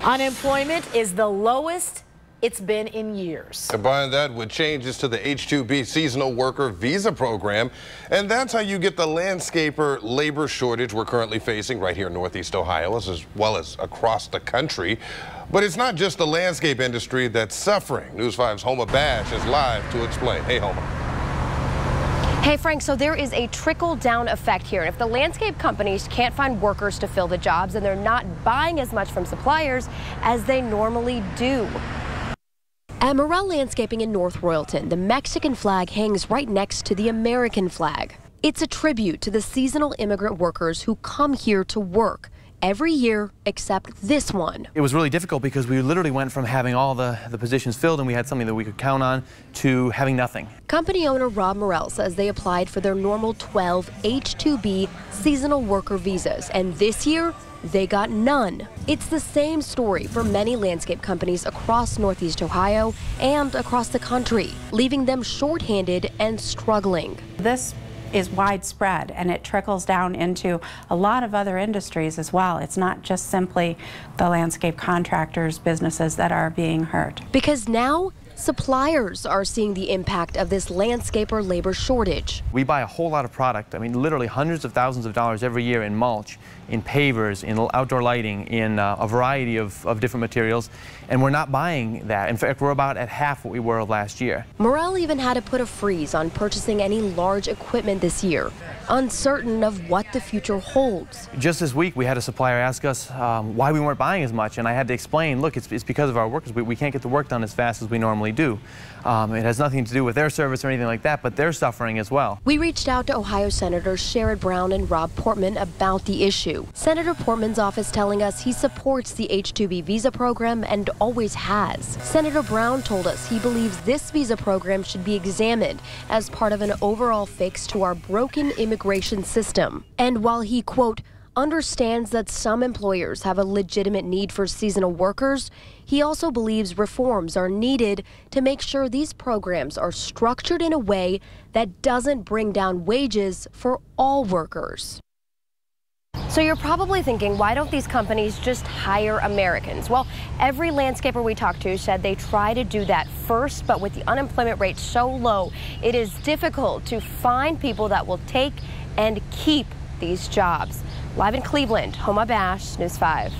Unemployment is the lowest it's been in years. Combine that with changes to the H-2B seasonal worker visa program, and that's how you get the landscaper labor shortage we're currently facing right here in Northeast Ohio, as well as across the country. But it's not just the landscape industry that's suffering. News 5's Homa Bash is live to explain. Hey, Homa. Hey, Frank, so there is a trickle-down effect here. If the landscape companies can't find workers to fill the jobs, and they're not buying as much from suppliers as they normally do. At Morel Landscaping in North Royalton, the Mexican flag hangs right next to the American flag. It's a tribute to the seasonal immigrant workers who come here to work every year except this one. It was really difficult because we literally went from having all the positions filled and we had something that we could count on to having nothing. Company owner Rob Morel says they applied for their normal 12 H-2B seasonal worker visas, and this year they got none. It's the same story for many landscape companies across Northeast Ohio and across the country, leaving them shorthanded and struggling. This is widespread, and it trickles down into a lot of other industries as well. It's not just simply the landscape contractors, businesses that are being hurt. Because now, suppliers are seeing the impact of this landscaper labor shortage. We buy a whole lot of product. I mean, literally hundreds of thousands of dollars every year in mulch, in pavers, in outdoor lighting, in a variety of different materials, and we're not buying that. In fact, we're about at half what we were last year. Morel even had to put a freeze on purchasing any large equipment this year, uncertain of what the future holds. Just this week, we had a supplier ask us why we weren't buying as much, and I had to explain, look, it's because of our workers. We can't get the work done as fast as we normally do. It has nothing to do with their service or anything like that, but they're suffering as well. We reached out to Ohio Senators Sherrod Brown and Rob Portman about the issue. Senator Portman's office telling us he supports the H-2B visa program and always has. Senator Brown told us he believes this visa program should be examined as part of an overall fix to our broken immigration system. And while he, quote, understands that some employers have a legitimate need for seasonal workers, he also believes reforms are needed to make sure these programs are structured in a way that doesn't bring down wages for all workers. So you're probably thinking, why don't these companies just hire Americans? Well, every landscaper we talked to said they try to do that first, but with the unemployment rate so low, it is difficult to find people that will take and keep these jobs. Live in Cleveland, Homa Bash, News 5.